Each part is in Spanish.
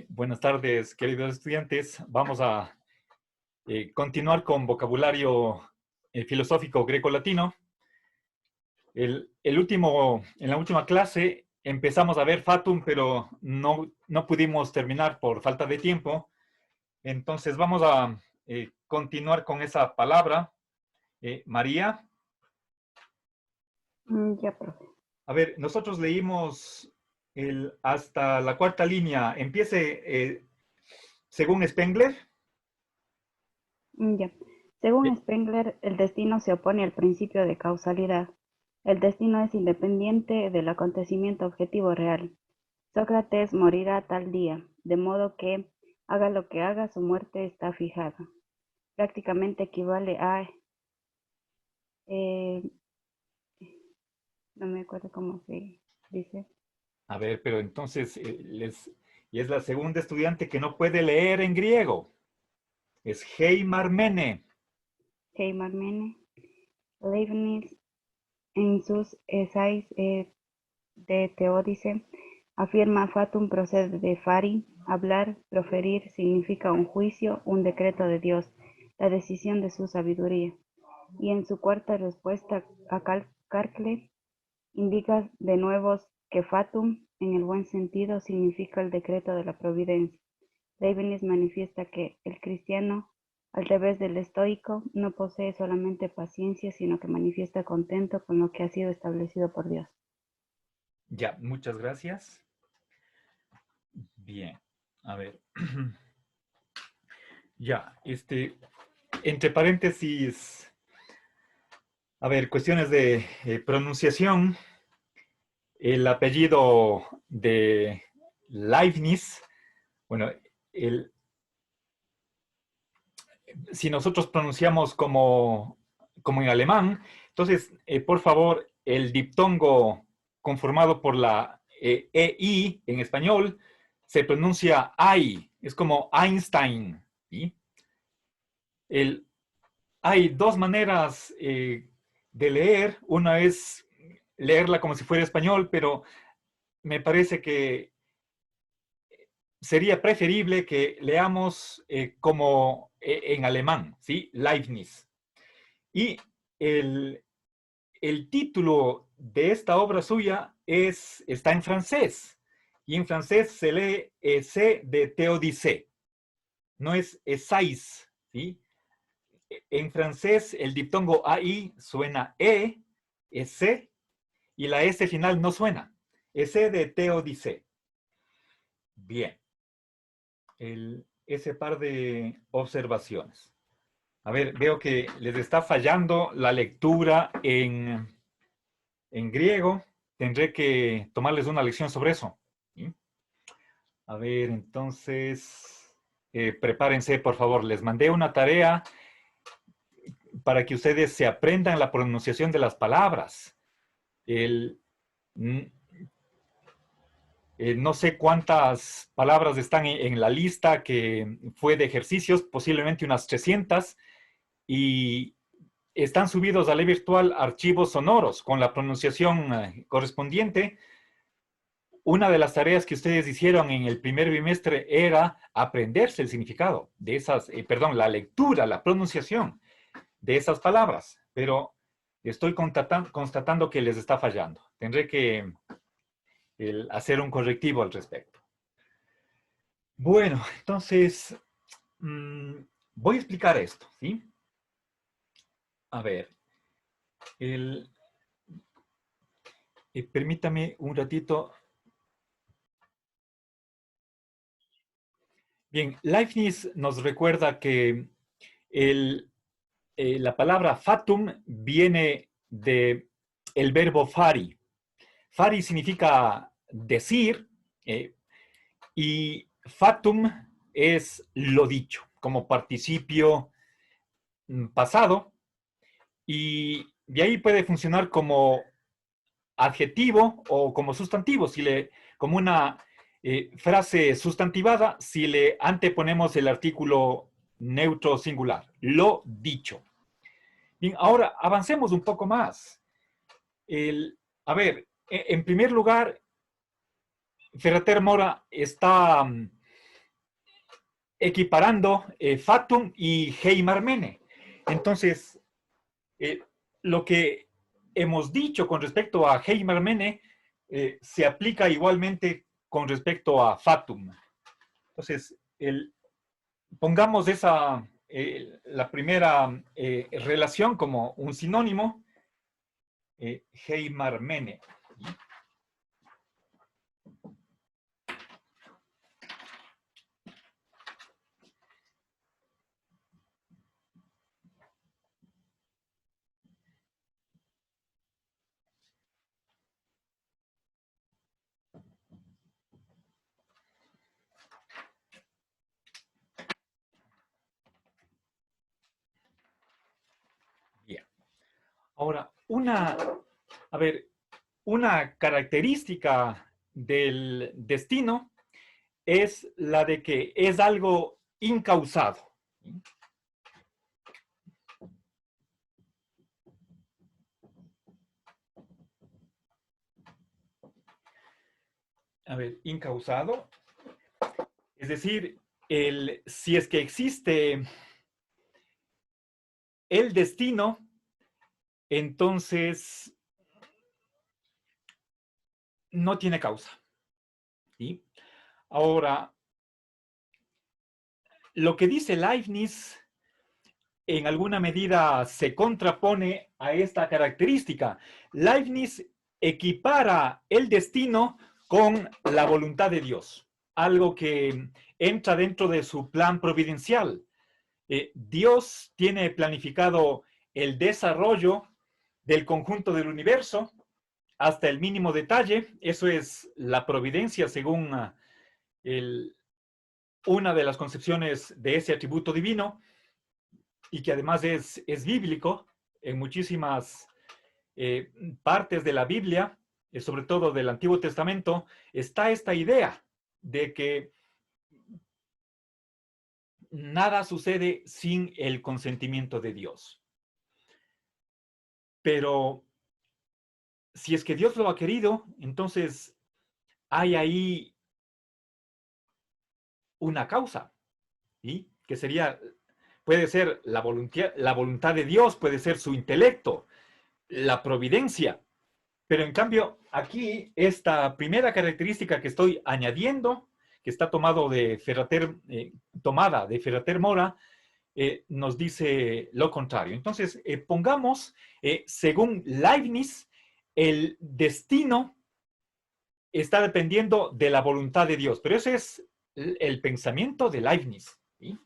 Buenas tardes, queridos estudiantes. Vamos a continuar con vocabulario filosófico greco-latino. En la última clase empezamos a ver fatum, pero no pudimos terminar por falta de tiempo. Entonces vamos a continuar con esa palabra. María. Ya, profe. A ver, nosotros leímos hasta la cuarta línea. Empiece según Spengler. Ya. Según Eh, Spengler, el destino se opone al principio de causalidad. El destino es independiente del acontecimiento objetivo real. Sócrates morirá tal día, de modo que, haga lo que haga, su muerte está fijada. Prácticamente equivale a... eh, no me acuerdo cómo se dice. A ver, pero entonces, y es la segunda estudiante que no puede leer en griego. Es Heimarmene. Heimarmene. Leibniz, en sus essays de Teódice, afirma fatum procede de fari, hablar, proferir significa un juicio, un decreto de Dios, la decisión de su sabiduría. Y en su cuarta respuesta a Carcle, indica de nuevo que fatum, en el buen sentido, significa el decreto de la providencia. Leibniz manifiesta que el cristiano, al revés del estoico, no posee solamente paciencia, sino que manifiesta contento con lo que ha sido establecido por Dios. Ya, muchas gracias. Bien, a ver. Ya, entre paréntesis, a ver, cuestiones de pronunciación. El apellido de Leibniz, bueno, si nosotros pronunciamos como en alemán, entonces, por favor, el diptongo conformado por la EI en español se pronuncia AI, es como Einstein. ¿Sí? Hay dos maneras de leer. Una es leerla como si fuera español, pero me parece que sería preferible que leamos como en alemán, ¿sí? Leibniz. Y el, el título de esta obra suya está en francés. Y en francés se lee Essai de Théodicée. No es Essais, ¿sí? En francés el diptongo AI suena S, y la S final no suena. Essai de Théodicée. Bien. Ese par de observaciones. A ver, veo que les está fallando la lectura en griego. Tendré que tomarles una lección sobre eso. ¿Sí? A ver, entonces, prepárense, por favor. Les mandé una tarea para que ustedes se aprendan la pronunciación de las palabras. El, no sé cuántas palabras están en la lista que fue de ejercicios, posiblemente unas 300, y están subidos a la virtual archivos sonoros con la pronunciación correspondiente. Una de las tareas que ustedes hicieron en el primer bimestre era aprenderse el significado de esas, perdón, la lectura, la pronunciación de esas palabras, pero estoy constatando que les está fallando. Tendré que hacer un correctivo al respecto. Bueno, entonces, voy a explicar esto, ¿sí? A ver, permítame un ratito. Bien, Leibniz nos recuerda que la palabra fatum viene de el verbo fari. Fari significa decir, y fatum es lo dicho, como participio pasado, y de ahí puede funcionar como adjetivo o como sustantivo, como una frase sustantivada, si le anteponemos el artículo neutro singular, lo dicho. Bien, ahora avancemos un poco más. A ver, en primer lugar, Ferrater Mora está equiparando Fatum y Heimarmene. Entonces, lo que hemos dicho con respecto a Heimarmene se aplica igualmente con respecto a Fatum. Entonces, pongamos la primera relación como un sinónimo, Heimarmene. Bien. Ahora, una característica del destino es la de que es algo incausado. Incausado, es decir, si es que existe el destino, entonces no tiene causa. ¿Sí? Ahora, lo que dice Leibniz en alguna medida se contrapone a esta característica. Leibniz equipara el destino con la voluntad de Dios, algo que entra dentro de su plan providencial. Dios tiene planificado el desarrollo del conjunto del universo hasta el mínimo detalle. Eso es la providencia según una de las concepciones de ese atributo divino, y que además es bíblico en muchísimas partes de la Biblia, sobre todo del Antiguo Testamento, está esta idea de que nada sucede sin el consentimiento de Dios. Pero si es que Dios lo ha querido, entonces hay ahí una causa, ¿sí? Que puede ser la voluntad de Dios, puede ser su intelecto, la providencia. Pero en cambio, aquí, esta primera característica que estoy añadiendo, que está tomada de Ferrater Mora, nos dice lo contrario. Entonces, pongamos, según Leibniz, el destino está dependiendo de la voluntad de Dios, pero ese es el pensamiento de Leibniz. ¿Sí?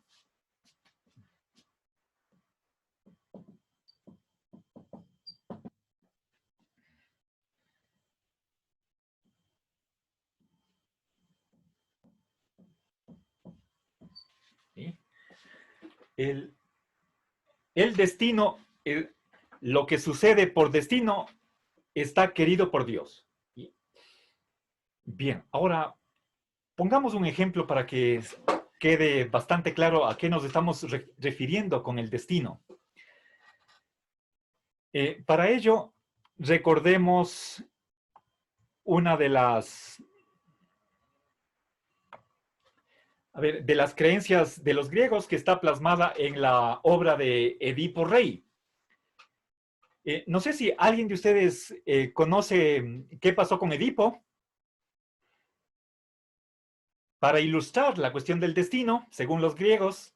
¿Sí? El, el destino, lo que sucede por destino, está querido por Dios. ¿Sí? Bien, ahora pongamos un ejemplo para que quede bastante claro a qué nos estamos refiriendo con el destino. Para ello, recordemos una de las creencias de los griegos que está plasmada en la obra de Edipo Rey. No sé si alguien de ustedes conoce qué pasó con Edipo. Para ilustrar la cuestión del destino, según los griegos.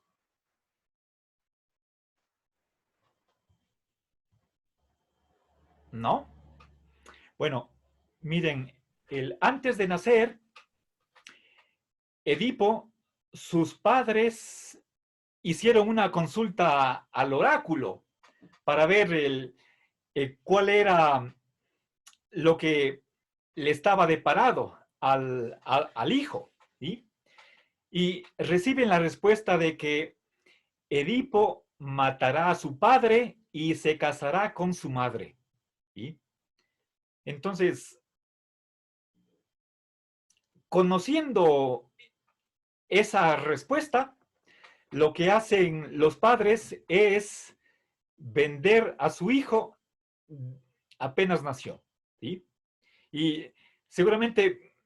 ¿No? Bueno, miren, antes de nacer, Edipo, sus padres hicieron una consulta al oráculo para ver cuál era lo que le estaba deparado al hijo. ¿Sí? Y reciben la respuesta de que Edipo matará a su padre y se casará con su madre. ¿Sí? Entonces, conociendo esa respuesta, lo que hacen los padres es vender a su hijo apenas nació. ¿Sí? Y seguramente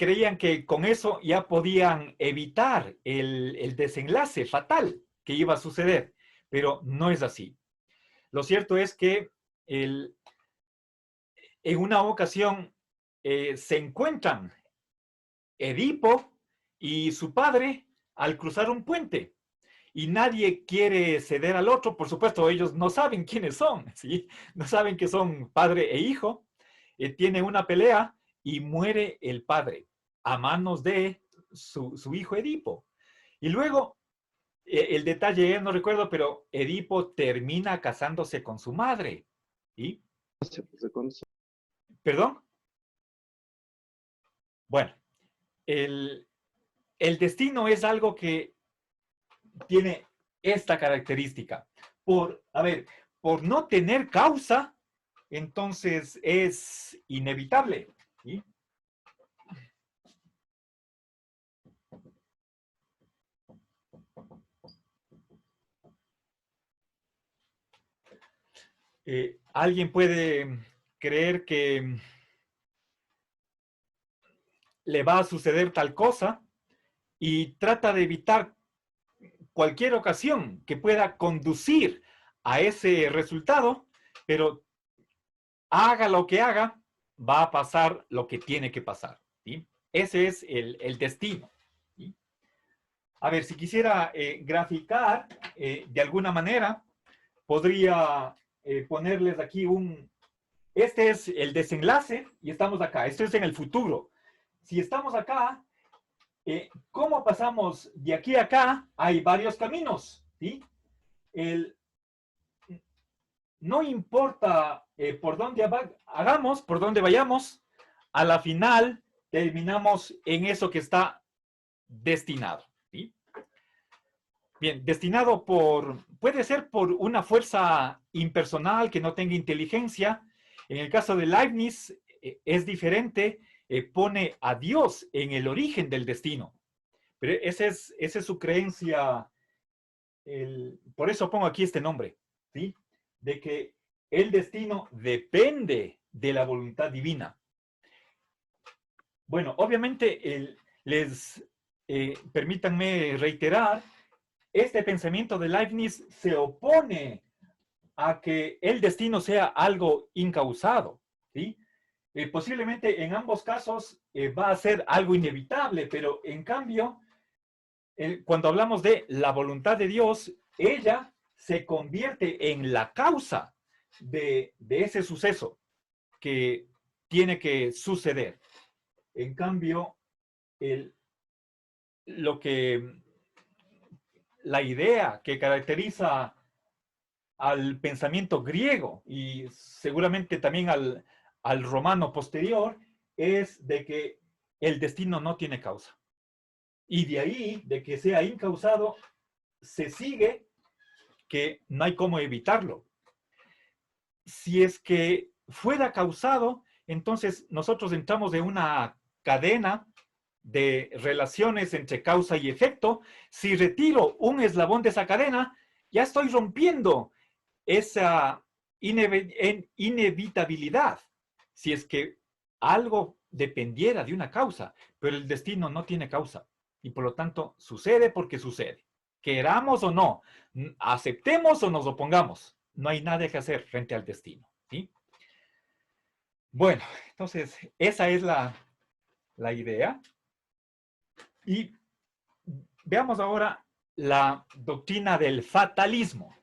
creían que con eso ya podían evitar el desenlace fatal que iba a suceder, pero no es así. Lo cierto es que en una ocasión se encuentran Edipo y su padre al cruzar un puente. Y nadie quiere ceder al otro. Por supuesto, ellos no saben quiénes son, ¿sí? No saben que son padre e hijo. Tiene una pelea y muere el padre a manos de su hijo Edipo. Y luego, el detalle ya no recuerdo, pero Edipo termina casándose con su madre. ¿Sí? ¿Perdón? Bueno, el destino es algo que tiene esta característica. Por no tener causa, entonces es inevitable. ¿Sí? Alguien puede creer que le va a suceder tal cosa y trata de evitar cualquier ocasión que pueda conducir a ese resultado, pero haga lo que haga, va a pasar lo que tiene que pasar. ¿Sí? Ese es el destino. ¿Sí? A ver, si quisiera graficar de alguna manera, podría ponerles aquí este es el desenlace y estamos acá. Esto es en el futuro. Si estamos acá, ¿cómo pasamos de aquí a acá? Hay varios caminos. ¿Sí? No importa por dónde hagamos, por dónde vayamos, a la final terminamos en eso que está destinado. ¿Sí? Bien, destinado puede ser por una fuerza impersonal que no tenga inteligencia. En el caso de Leibniz es diferente, pone a Dios en el origen del destino. Pero esa es su creencia, por eso pongo aquí este nombre, ¿sí? De que el destino depende de la voluntad divina. Bueno, obviamente permítanme reiterar, este pensamiento de Leibniz se opone a que el destino sea algo incausado, ¿sí? Posiblemente en ambos casos va a ser algo inevitable, pero en cambio, cuando hablamos de la voluntad de Dios, ella se convierte en la causa de ese suceso que tiene que suceder. En cambio, lo que la idea que caracteriza al pensamiento griego y seguramente también al romano posterior es de que el destino no tiene causa. Y de ahí, de que sea incausado, se sigue que no hay cómo evitarlo. Si es que fuera causado, entonces nosotros entramos en una cadena de relaciones entre causa y efecto. Si retiro un eslabón de esa cadena, ya estoy rompiendo esa inevitabilidad. Si es que algo dependiera de una causa, pero el destino no tiene causa y por lo tanto sucede porque sucede. Queramos o no, aceptemos o nos opongamos, no hay nada que hacer frente al destino. ¿Sí? Bueno, entonces esa es la idea. Y veamos ahora la doctrina del fatalismo.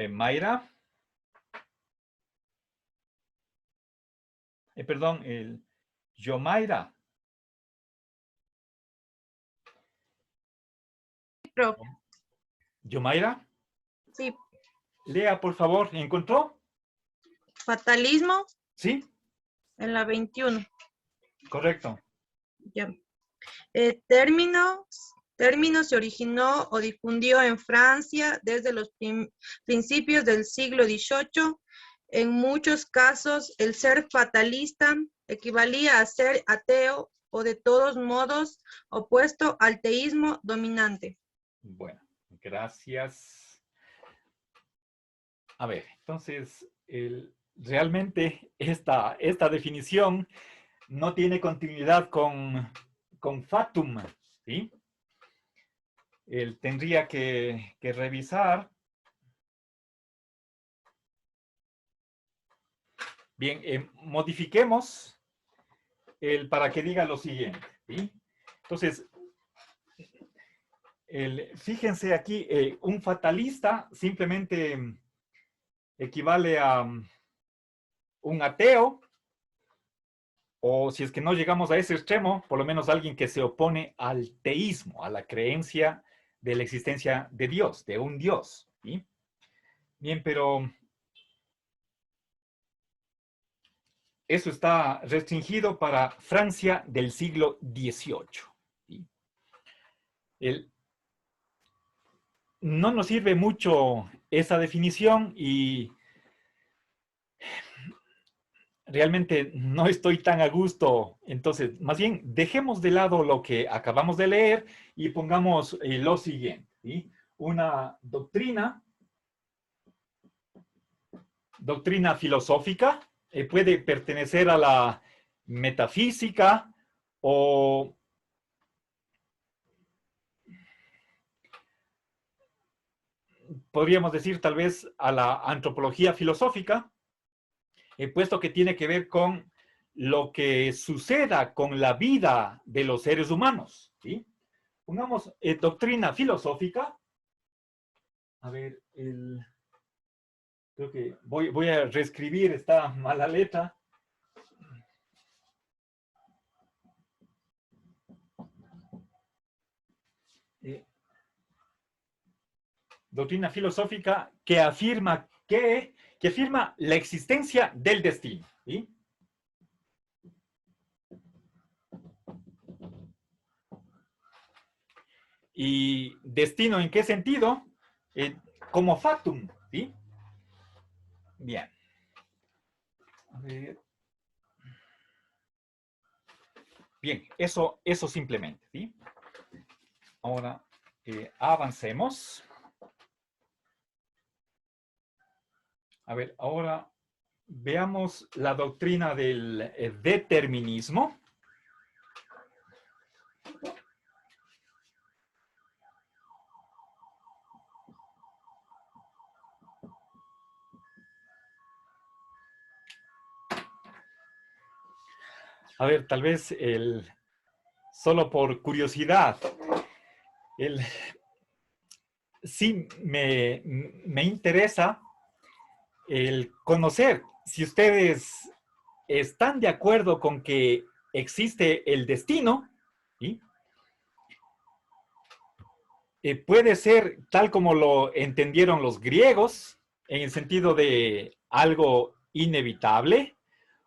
Mayra. Perdón, Yomaira. Yomaira. Sí. Lea, por favor. ¿Encontró? Fatalismo. Sí. En la 21. Correcto. Ya. Términos término se originó o difundió en Francia desde los principios del siglo XVIII. En muchos casos, el ser fatalista equivalía a ser ateo o de todos modos opuesto al teísmo dominante. Bueno, gracias. A ver, entonces, realmente esta definición no tiene continuidad con fatum, ¿sí? Él tendría que revisar. Bien, modifiquemos para que diga lo siguiente, ¿sí? Entonces, fíjense aquí, un fatalista simplemente equivale a un ateo, o si es que no llegamos a ese extremo, por lo menos alguien que se opone al teísmo, a la creencia de la existencia de Dios, de un Dios, ¿sí? Bien, pero eso está restringido para Francia del siglo XVIII, ¿sí? No nos sirve mucho esa definición y realmente no estoy tan a gusto. Entonces, más bien, dejemos de lado lo que acabamos de leer y pongamos lo siguiente, ¿sí? Una doctrina filosófica, puede pertenecer a la metafísica o podríamos decir tal vez a la antropología filosófica, puesto que tiene que ver con lo que suceda con la vida de los seres humanos, ¿sí? Pongamos doctrina filosófica. A ver, creo que voy a reescribir esta mala letra. Doctrina filosófica que afirma la existencia del destino, ¿sí? ¿Y destino en qué sentido? Como fatum, ¿sí? Bien. A ver. Bien, eso simplemente, ¿sí? Ahora, avancemos. A ver, ahora veamos la doctrina del determinismo. A ver, tal vez solo por curiosidad, sí me interesa el conocer si ustedes están de acuerdo con que existe el destino, ¿sí? Puede ser tal como lo entendieron los griegos, en el sentido de algo inevitable,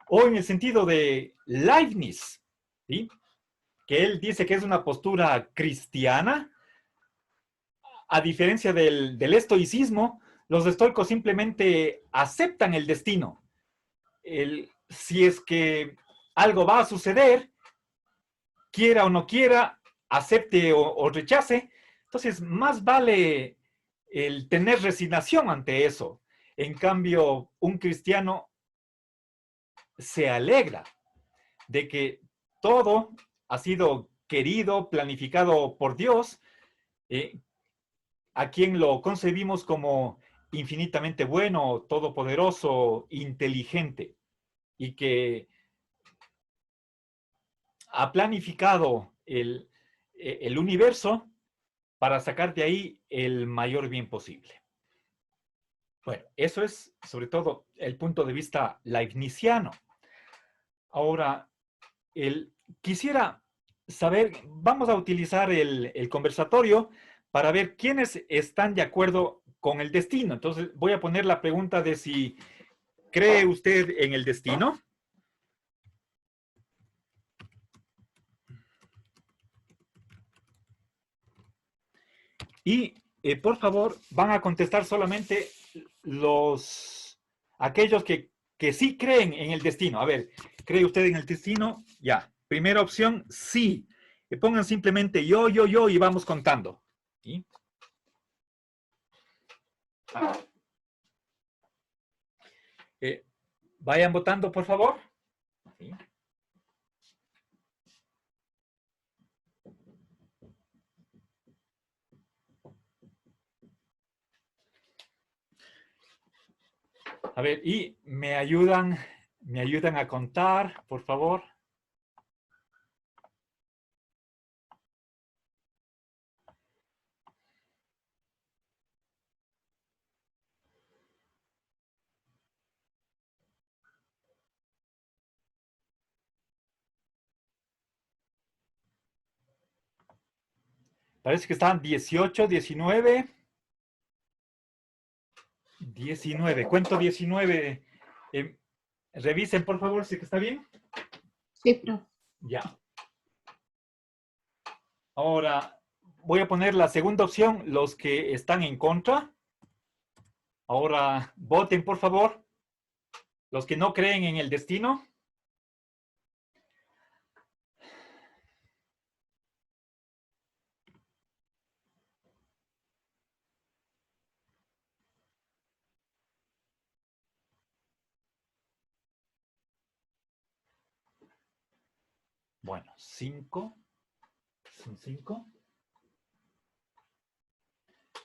o en el sentido de Leibniz, ¿sí? Que él dice que es una postura cristiana, a diferencia del estoicismo. Los estoicos simplemente aceptan el destino. Si es que algo va a suceder, quiera o no quiera, acepte o rechace, entonces más vale el tener resignación ante eso. En cambio, un cristiano se alegra de que todo ha sido querido, planificado por Dios, a quien lo concebimos como infinitamente bueno, todopoderoso, inteligente, y que ha planificado el universo para sacar de ahí el mayor bien posible. Bueno, eso es sobre todo el punto de vista leibniziano. Ahora, quisiera saber, vamos a utilizar el conversatorio para ver quiénes están de acuerdo con el destino. Entonces, voy a poner la pregunta de si cree usted en el destino. Y por favor, van a contestar solamente aquellos que sí creen en el destino. A ver, ¿cree usted en el destino? Ya. Primera opción, sí. Pongan simplemente yo, y vamos contando. ¿Sí? Vayan votando, por favor. ¿Sí? A ver, y me ayudan a contar, por favor. Parece que están 18, 19. 19. Cuento 19. Revisen, por favor, si está bien. Sí, profe. Ya. Ahora, voy a poner la segunda opción, los que están en contra. Ahora, voten, por favor. Los que no creen en el destino. Bueno, 5. Son 5.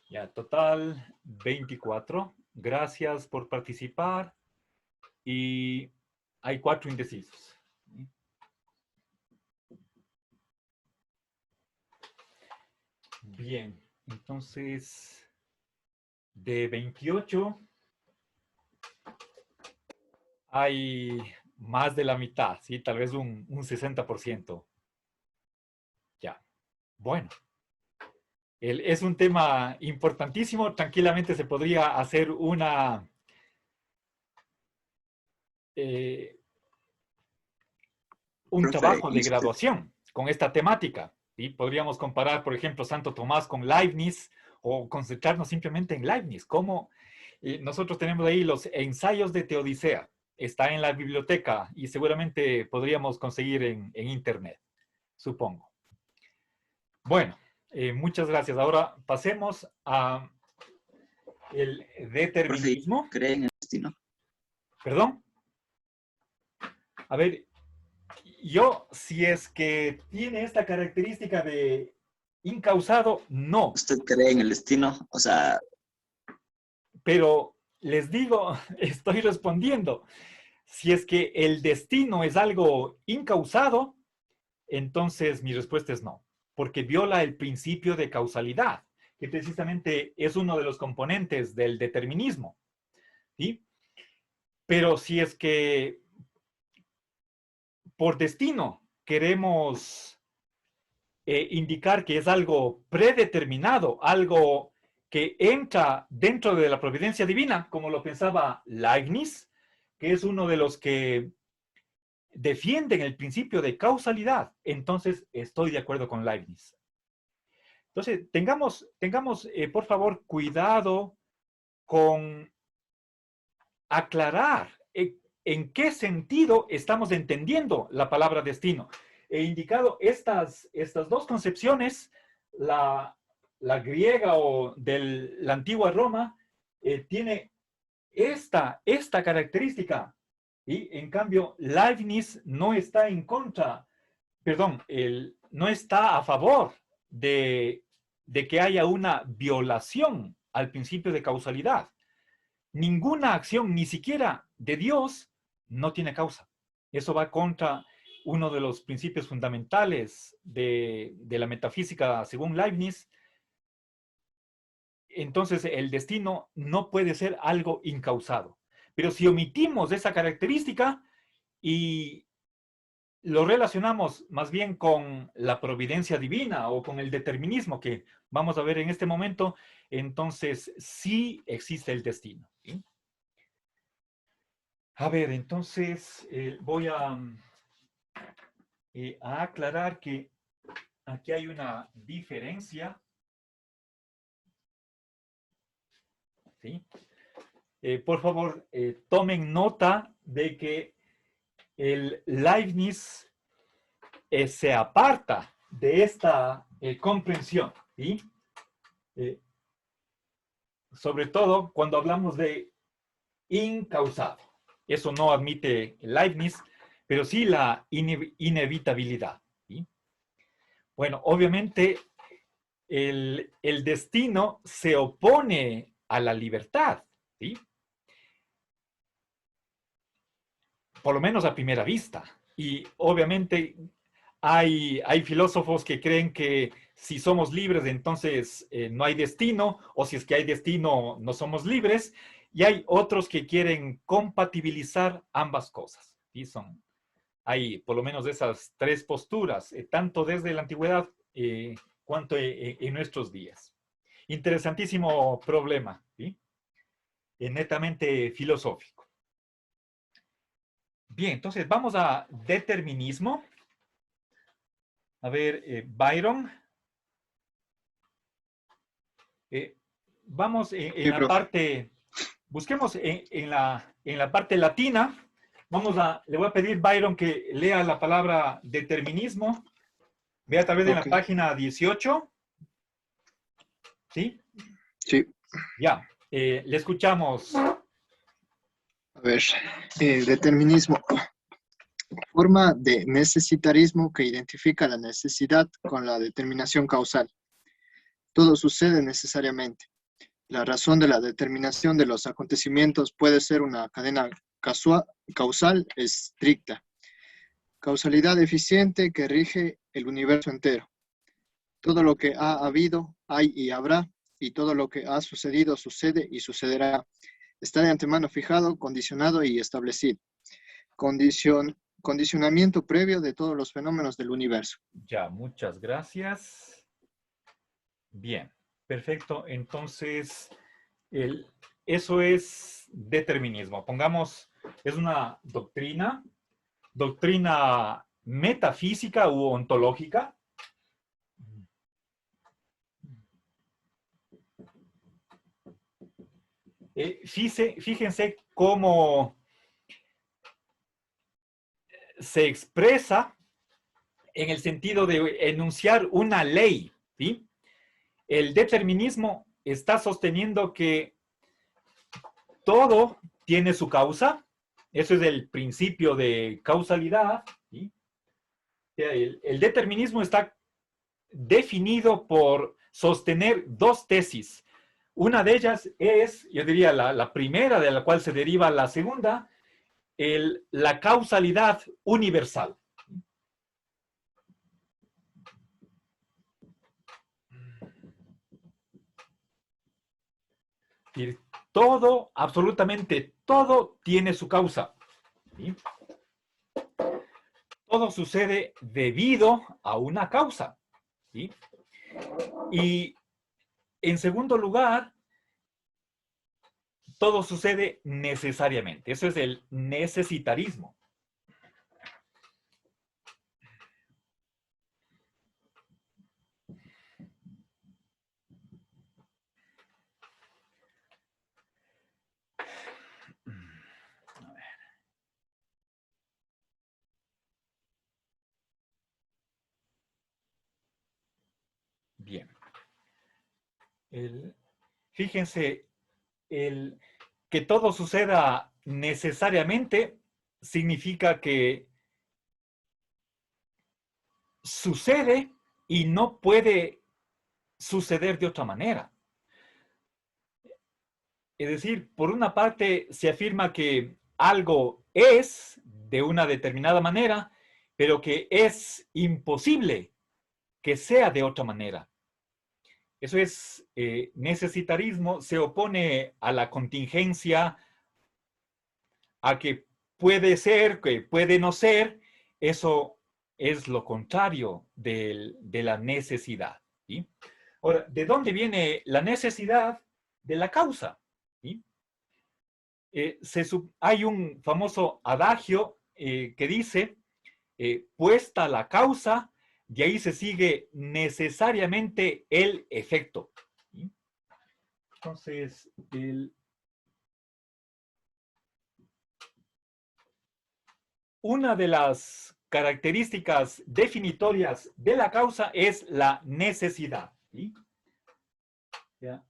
Ya, total 24. Gracias por participar. Y hay 4 indecisos. Bien, entonces, de 28, hay más de la mitad, ¿sí? Tal vez un 60%. Ya, bueno. Es un tema importantísimo. Tranquilamente se podría hacer un Profe, trabajo ¿y de usted? graduación con esta temática. ¿Sí? Podríamos comparar, por ejemplo, Santo Tomás con Leibniz o concentrarnos simplemente en Leibniz. Como nosotros tenemos ahí los ensayos de Teodicea. Está en la biblioteca y seguramente podríamos conseguir en internet, supongo. Bueno, muchas gracias. Ahora pasemos a el Profe, determinismo. ¿cree en el destino? ¿Perdón? A ver, yo, si es que tiene esta característica de incausado, no. ¿Usted cree en el destino? O sea, Pero les digo, estoy respondiendo. Si es que el destino es algo incausado, entonces mi respuesta es no, porque viola el principio de causalidad, que precisamente es uno de los componentes del determinismo. ¿Sí? Pero si es que por destino queremos indicar que es algo predeterminado, algo que entra dentro de la providencia divina, como lo pensaba Leibniz, que es uno de los que defienden el principio de causalidad, entonces estoy de acuerdo con Leibniz. Entonces, tengamos por favor, cuidado con aclarar en qué sentido estamos entendiendo la palabra destino. He indicado estas dos concepciones, la griega o de la antigua Roma, tiene esta característica. Y en cambio, Leibniz no está en contra, perdón, no está a favor de que haya una violación al principio de causalidad. Ninguna acción, ni siquiera de Dios, no tiene causa. Eso va contra uno de los principios fundamentales de la metafísica según Leibniz. Entonces, el destino no puede ser algo incausado. Pero si omitimos esa característica y lo relacionamos más bien con la providencia divina o con el determinismo que vamos a ver en este momento, entonces sí existe el destino. ¿Sí? A ver, entonces voy a aclarar que aquí hay una diferencia ¿sí? Por favor, tomen nota de que el Leibniz se aparta de esta comprensión, ¿sí? Sobre todo cuando hablamos de incausado. Eso no admite Leibniz, pero sí la inevitabilidad, ¿sí? Bueno, obviamente el destino se opone a la libertad, ¿sí? Por lo menos a primera vista. Y obviamente hay filósofos que creen que si somos libres, entonces no hay destino, o si es que hay destino, no somos libres. Y hay otros que quieren compatibilizar ambas cosas. ¿Sí? Hay por lo menos esas tres posturas, tanto desde la antigüedad cuanto en nuestros días. Interesantísimo problema, ¿sí? Netamente filosófico. Bien, entonces vamos a determinismo. A ver, Byron. Vamos en Sí, la profe. parte, busquemos en la parte latina. Le voy a pedir, Byron, que lea la palabra determinismo. Vea tal vez en la Ok. página 18. ¿Sí? Sí. Ya, le escuchamos. A ver, determinismo. Forma de necesitarismo que identifica la necesidad con la determinación causal. Todo sucede necesariamente. La razón de la determinación de los acontecimientos puede ser una cadena causal estricta. Causalidad eficiente que rige el universo entero. Todo lo que ha habido, hay y habrá, y todo lo que ha sucedido, sucede y sucederá. Está de antemano fijado, condicionado y establecido. Condicionamiento previo de todos los fenómenos del universo. Ya, muchas gracias. Bien, perfecto. Entonces, eso es determinismo. Pongamos, es una doctrina metafísica u ontológica. Fíjense cómo se expresa en el sentido de enunciar una ley, ¿sí? El determinismo está sosteniendo que todo tiene su causa. Eso es el principio de causalidad, ¿sí? El determinismo está definido por sostener dos tesis. Una de ellas es, yo diría, la primera de la cual se deriva la segunda, la causalidad universal. Y todo, absolutamente todo tiene su causa, ¿sí? Todo sucede debido a una causa, ¿sí? Y en segundo lugar, todo sucede necesariamente. Eso es el necesitarismo. Bien. Fíjense, que todo suceda necesariamente significa que sucede y no puede suceder de otra manera. Es decir, por una parte se afirma que algo es de una determinada manera, pero que es imposible que sea de otra manera. Eso es necesitarismo, se opone a la contingencia, a que puede ser, que puede no ser. Eso es lo contrario de la necesidad, ¿sí? Ahora, ¿de dónde viene la necesidad? De la causa, ¿sí? Hay un famoso adagio que dice, puesta la causa, de ahí se sigue necesariamente el efecto, ¿sí? Entonces, una de las características definitorias de la causa es la necesidad. ¿Sí? ¿Ya?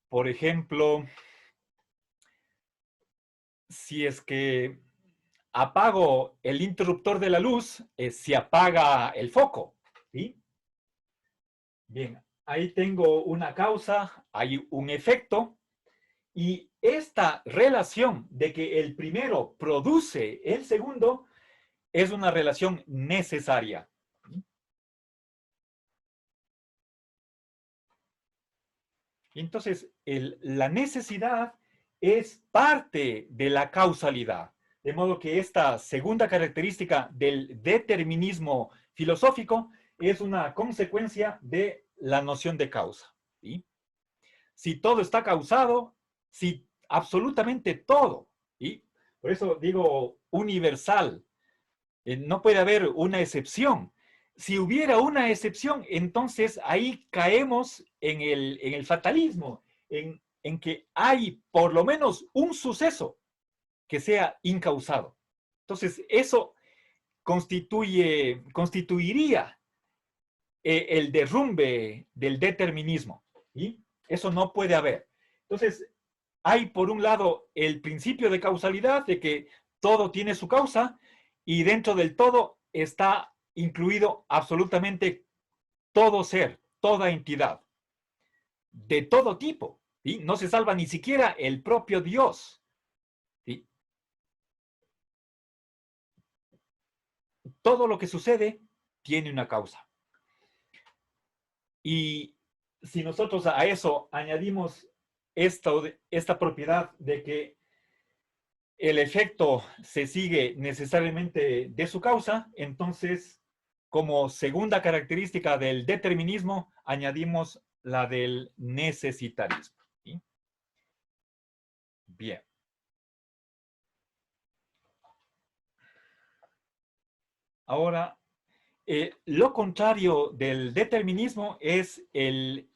Por ejemplo, si es que apago el interruptor de la luz, se apaga el foco. ¿Sí? Bien, ahí tengo una causa, hay un efecto, y esta relación de que el primero produce el segundo es una relación necesaria. Entonces, la necesidad es parte de la causalidad. De modo que esta segunda característica del determinismo filosófico es una consecuencia de la noción de causa. ¿Sí? Si todo está causado, si absolutamente todo, ¿sí? Por eso digo universal, no puede haber una excepción. Si hubiera una excepción, entonces ahí caemos en el fatalismo, en que hay por lo menos un suceso que sea incausado. Entonces, eso constituiría el derrumbe del determinismo. ¿Sí? Eso no puede haber. Entonces, hay por un lado el principio de causalidad, de que todo tiene su causa, y dentro del todo está incluido absolutamente todo ser, toda entidad, de todo tipo. ¿Sí? No se salva ni siquiera el propio Dios. ¿Sí? Todo lo que sucede tiene una causa. Y si nosotros a eso añadimos esta propiedad de que el efecto se sigue necesariamente de su causa, entonces, como segunda característica del determinismo, añadimos la del necesitarismo. ¿Sí? Bien. Ahora, lo contrario del determinismo es el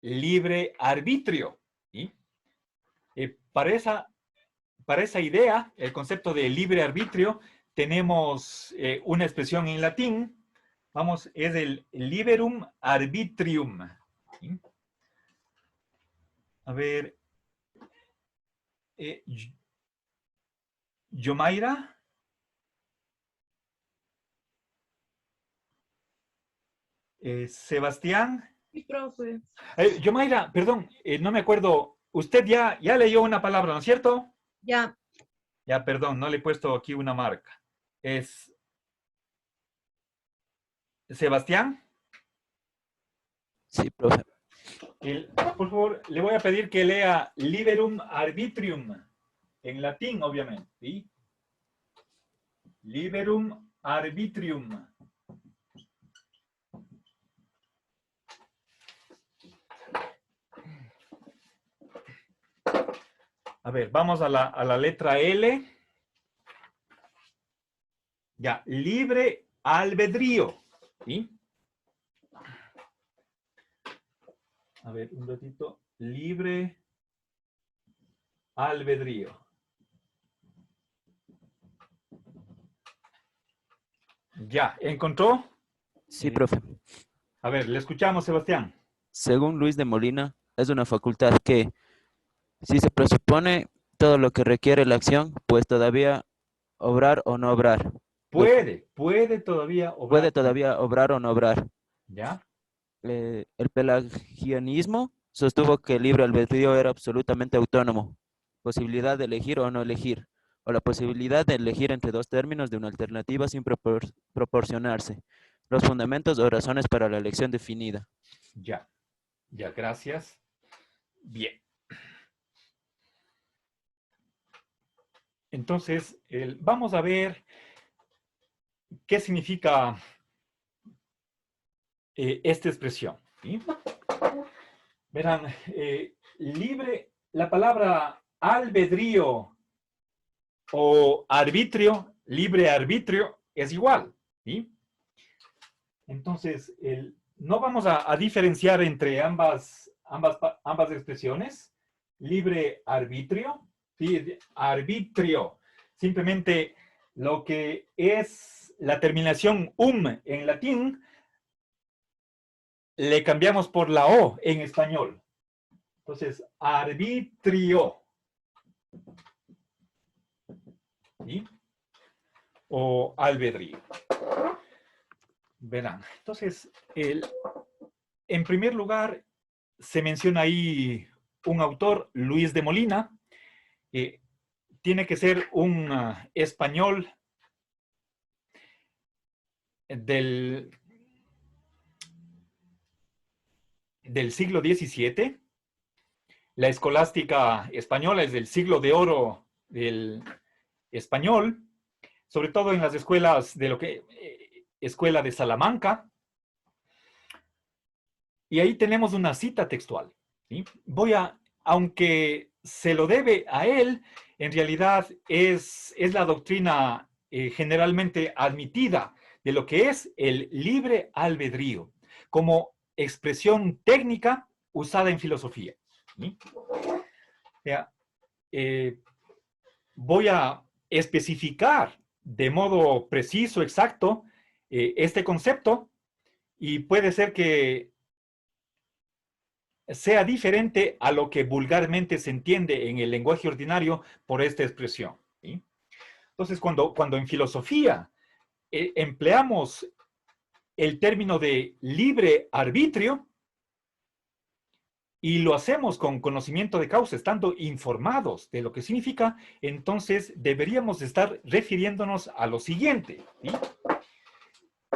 libre arbitrio. ¿Sí? Para esa idea, el concepto de libre arbitrio, tenemos una expresión en latín, vamos, es el liberum arbitrium. ¿Sí? A ver, Yomaira. Sebastián. Sí, profe. Yomaira, perdón, no me acuerdo. Usted ya leyó una palabra, ¿no es cierto? Ya. Ya, perdón, no le he puesto aquí una marca. Es Sebastián. Sí, profe. Por favor, le voy a pedir que lea liberum arbitrium, en latín, obviamente. ¿Sí? Liberum arbitrium. A ver, vamos a la letra L. Ya, libre albedrío. ¿Sí? A ver, un ratito. Libre albedrío. Ya, ¿encontró? Sí, profe. A ver, le escuchamos, Sebastián. Según Luis de Molina, es una facultad que, si se presupone todo lo que requiere la acción, pues todavía obrar o no obrar. Puede todavía obrar. Puede todavía obrar o no obrar. ¿Ya? El pelagianismo sostuvo que el libre albedrío era absolutamente autónomo, posibilidad de elegir o no elegir, o la posibilidad de elegir entre dos términos de una alternativa sin proporcionarse los fundamentos o razones para la elección definida. Ya, gracias. Bien. Entonces, vamos a ver qué significa esta expresión. ¿Sí? Verán, libre, la palabra albedrío o arbitrio, libre arbitrio, es igual. ¿Sí? Entonces, no vamos a diferenciar entre ambas expresiones. Libre arbitrio, ¿sí? Arbitrio. Simplemente lo que es la terminación en latín, le cambiamos por la o en español. Entonces, arbitrio. ¿Sí? O albedrío. Verán. Entonces, en primer lugar, se menciona ahí un autor, Luis de Molina. Tiene que ser un español del siglo XVII. La escolástica española es del siglo de oro del español, sobre todo en las escuelas de escuela de Salamanca. Y ahí tenemos una cita textual, ¿sí? Aunque se lo debe a él, en realidad es la doctrina generalmente admitida de lo que es el libre albedrío, como expresión técnica usada en filosofía, ¿sí? Voy a especificar de modo preciso, exacto, este concepto, y puede ser que sea diferente a lo que vulgarmente se entiende en el lenguaje ordinario por esta expresión, ¿sí? Entonces, cuando en filosofía empleamos el término de libre arbitrio y lo hacemos con conocimiento de causa, estando informados de lo que significa, entonces deberíamos estar refiriéndonos a lo siguiente, ¿sí?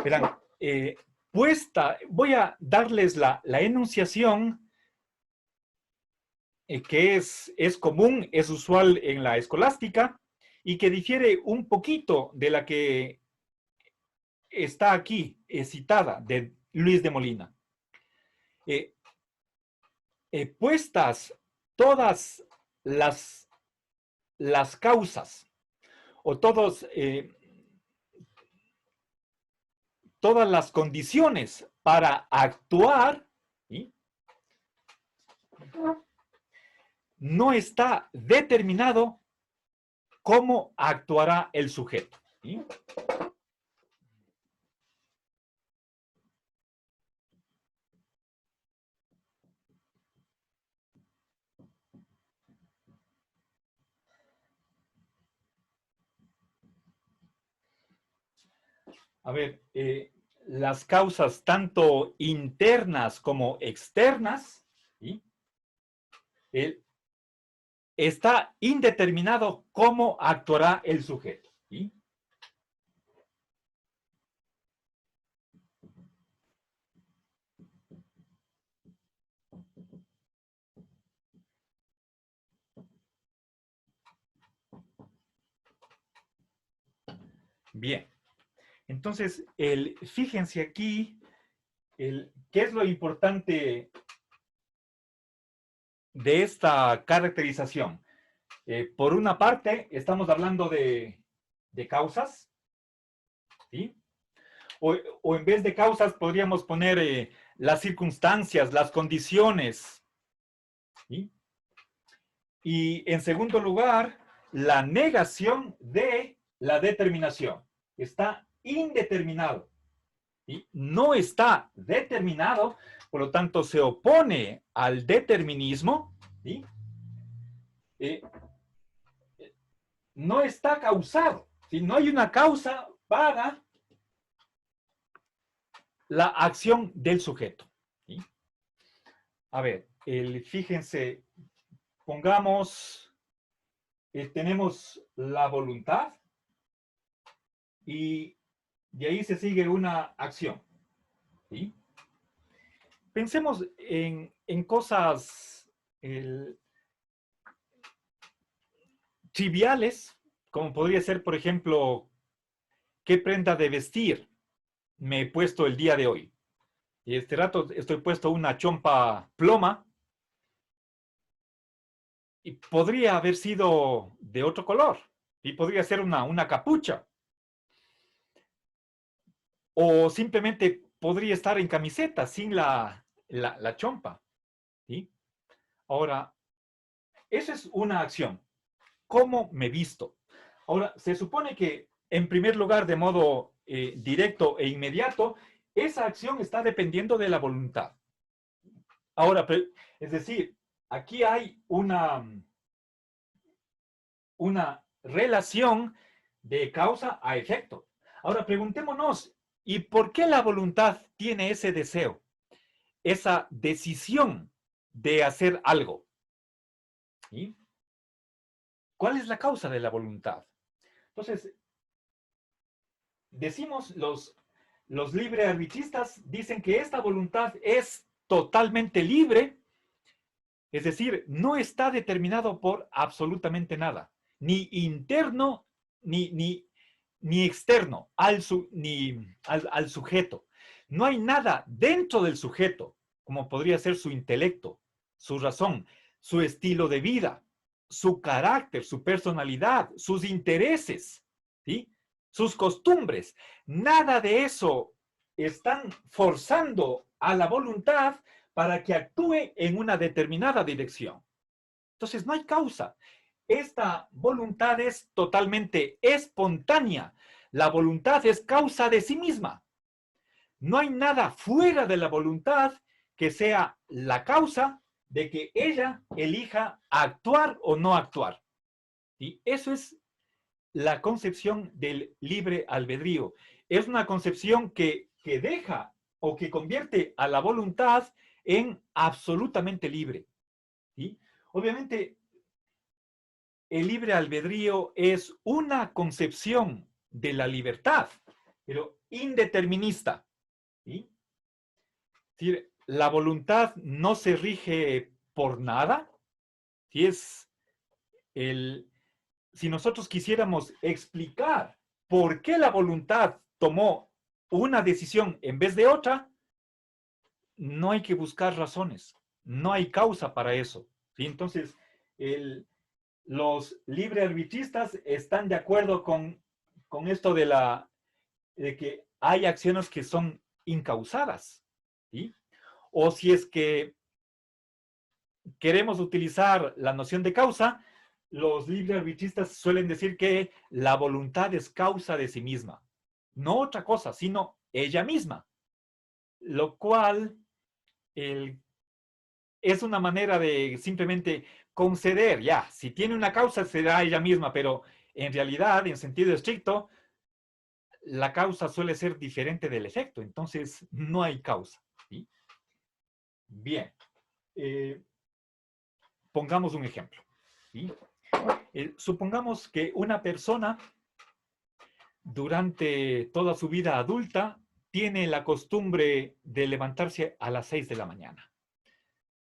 Verán, voy a darles la enunciación que es común, es usual en la escolástica y que difiere un poquito de la que está aquí citada de Luis de Molina. Puestas todas las causas o todas las condiciones para actuar, ¿sí? No está determinado cómo actuará el sujeto, ¿sí? A ver, las causas tanto internas como externas, ¿sí? Está indeterminado cómo actuará el sujeto, ¿sí? Bien. Entonces, fíjense aquí, ¿qué es lo importante de esta caracterización? Por una parte, estamos hablando de causas, ¿sí? O en vez de causas podríamos poner las circunstancias, las condiciones, ¿sí? Y en segundo lugar, la negación de la determinación. Está indeterminado, ¿sí? No está determinado, por lo tanto se opone al determinismo, ¿sí? No está causado, ¿sí? No hay una causa para la acción del sujeto, ¿sí? A ver, fíjense, pongamos, tenemos la voluntad y de ahí se sigue una acción, ¿sí? Pensemos en cosas triviales, como podría ser, por ejemplo, ¿qué prenda de vestir me he puesto el día de hoy? Y este rato estoy puesto una chompa ploma y podría haber sido de otro color y podría ser una capucha. O simplemente podría estar en camiseta sin la chompa. ¿Sí? Ahora, esa es una acción. ¿Cómo me visto? Ahora, se supone que, en primer lugar, de modo directo e inmediato, esa acción está dependiendo de la voluntad. Ahora, es decir, aquí hay una relación de causa a efecto. Ahora, preguntémonos, ¿y por qué la voluntad tiene ese deseo, esa decisión de hacer algo? ¿Sí? ¿Cuál es la causa de la voluntad? Entonces, decimos, los librearbitristas dicen que esta voluntad es totalmente libre, es decir, no está determinado por absolutamente nada, ni interno ni externo al sujeto. No hay nada dentro del sujeto, como podría ser su intelecto, su razón, su estilo de vida, su carácter, su personalidad, sus intereses, ¿sí? Sus costumbres. Nada de eso están forzando a la voluntad para que actúe en una determinada dirección. Entonces, no hay causa. Esta voluntad es totalmente espontánea. La voluntad es causa de sí misma. No hay nada fuera de la voluntad que sea la causa de que ella elija actuar o no actuar. Y eso es la concepción del libre albedrío. Es una concepción que deja o que convierte a la voluntad en absolutamente libre. ¿Sí? Obviamente, el libre albedrío es una concepción de la libertad, pero indeterminista. ¿Sí? Es decir, la voluntad no se rige por nada. Si nosotros quisiéramos explicar por qué la voluntad tomó una decisión en vez de otra, no hay que buscar razones, no hay causa para eso. ¿Sí? Entonces, los librearbitristas están de acuerdo con esto de que hay acciones que son incausadas. ¿Sí? O si es que queremos utilizar la noción de causa, los librearbitristas suelen decir que la voluntad es causa de sí misma. No otra cosa, sino ella misma. Lo cual es una manera de simplemente conceder, ya, si tiene una causa será ella misma, pero en realidad, en sentido estricto, la causa suele ser diferente del efecto, entonces no hay causa. ¿Sí? Bien. Pongamos un ejemplo. ¿Sí? Supongamos que una persona durante toda su vida adulta tiene la costumbre de levantarse a las 6 de la mañana.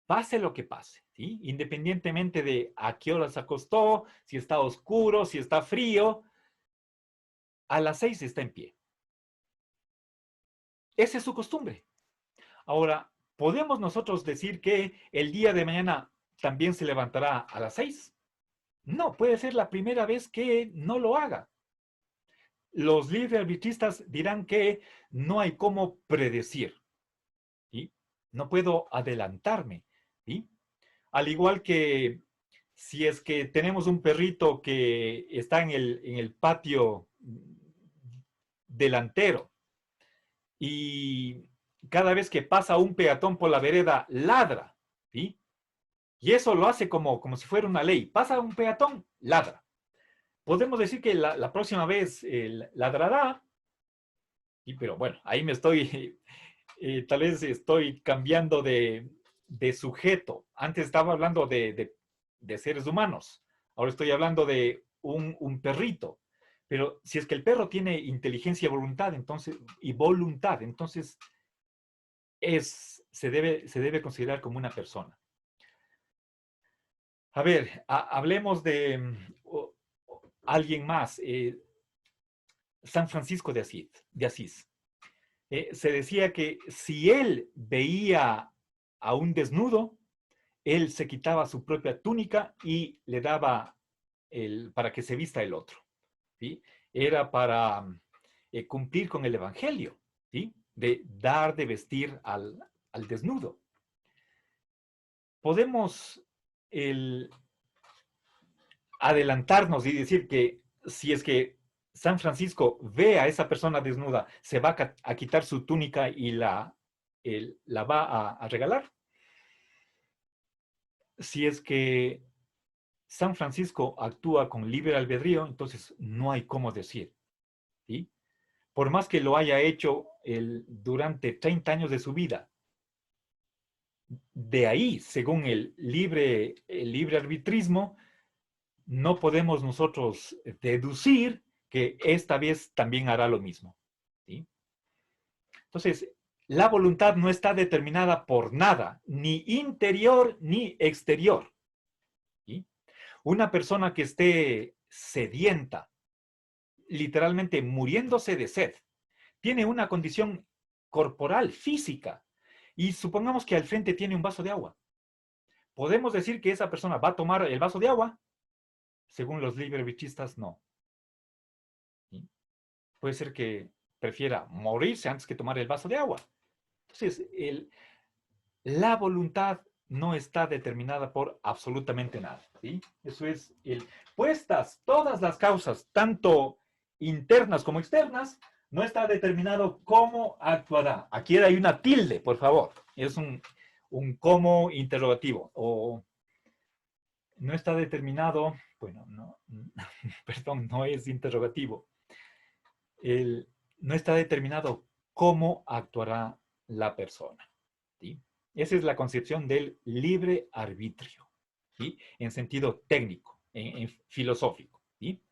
Pase lo que pase, ¿sí? Independientemente de a qué hora se acostó, si está oscuro, si está frío, a las 6 está en pie. Esa es su costumbre. Ahora, ¿podemos nosotros decir que el día de mañana también se levantará a las 6? No, puede ser la primera vez que no lo haga. Los librearbitristas dirán que no hay cómo predecir. ¿Sí? No puedo adelantarme. ¿Sí? Al igual que si es que tenemos un perrito que está en el patio delantero y cada vez que pasa un peatón por la vereda ladra, ¿sí? Y eso lo hace como si fuera una ley. Pasa un peatón, ladra. Podemos decir que la próxima vez ladrará, pero bueno, ahí me estoy, tal vez estoy cambiando de sujeto. Antes estaba hablando de seres humanos, ahora estoy hablando de un perrito. Pero si es que el perro tiene inteligencia y voluntad, entonces se debe considerar como una persona. A ver, hablemos de alguien más. San Francisco de Asís. Se decía que si él veía a un desnudo, él se quitaba su propia túnica y le daba para que se vista el otro. ¿Sí? Era para cumplir con el evangelio. ¿Sí? de dar de vestir al desnudo. Podemos adelantarnos y decir que si es que San Francisco ve a esa persona desnuda, se va a quitar su túnica y la va a regalar. Si es que San Francisco actúa con libre albedrío, entonces no hay cómo decir, ¿sí? Por más que lo haya hecho durante 30 años de su vida. De ahí, según el libre arbitrismo, no podemos nosotros deducir que esta vez también hará lo mismo, ¿sí? Entonces, la voluntad no está determinada por nada, ni interior ni exterior, ¿sí? Una persona que esté sedienta, literalmente muriéndose de sed, tiene una condición corporal, física, y supongamos que al frente tiene un vaso de agua. ¿Podemos decir que esa persona va a tomar el vaso de agua? Según los librearbitristas, no. ¿Sí? Puede ser que prefiera morirse antes que tomar el vaso de agua. Entonces, la voluntad no está determinada por absolutamente nada, ¿sí? Eso es puestas todas las causas, tanto internas como externas, no está determinado cómo actuará. Aquí hay una tilde, por favor. Es un cómo interrogativo. O no está determinado, bueno, no, perdón, no es interrogativo. No está determinado cómo actuará la persona, ¿sí? Esa es la concepción del libre arbitrio, ¿sí? En sentido técnico, en filosófico, ¿sí?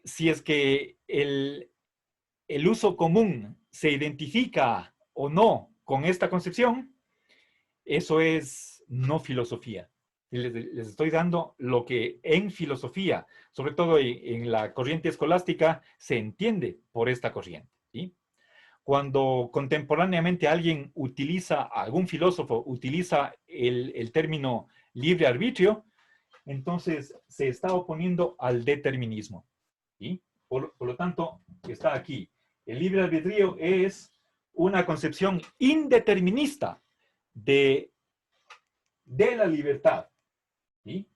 Si es que el uso común se identifica o no con esta concepción, eso es no filosofía. Les estoy dando lo que en filosofía, sobre todo en la corriente escolástica, se entiende por esta corriente, ¿sí? Cuando contemporáneamente algún filósofo utiliza el término libre arbitrio, entonces se está oponiendo al determinismo, ¿sí? Por lo tanto, está aquí. El libre albedrío es una concepción indeterminista de la libertad, ¿sí?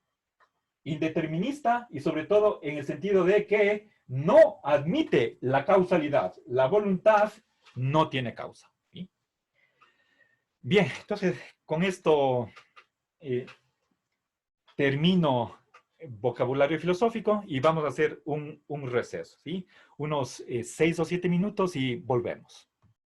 Indeterminista y sobre todo en el sentido de que no admite la causalidad. La voluntad no tiene causa, ¿sí? Bien, entonces con esto termino vocabulario filosófico y vamos a hacer un receso, ¿sí? Unos 6 o 7 minutos y volvemos.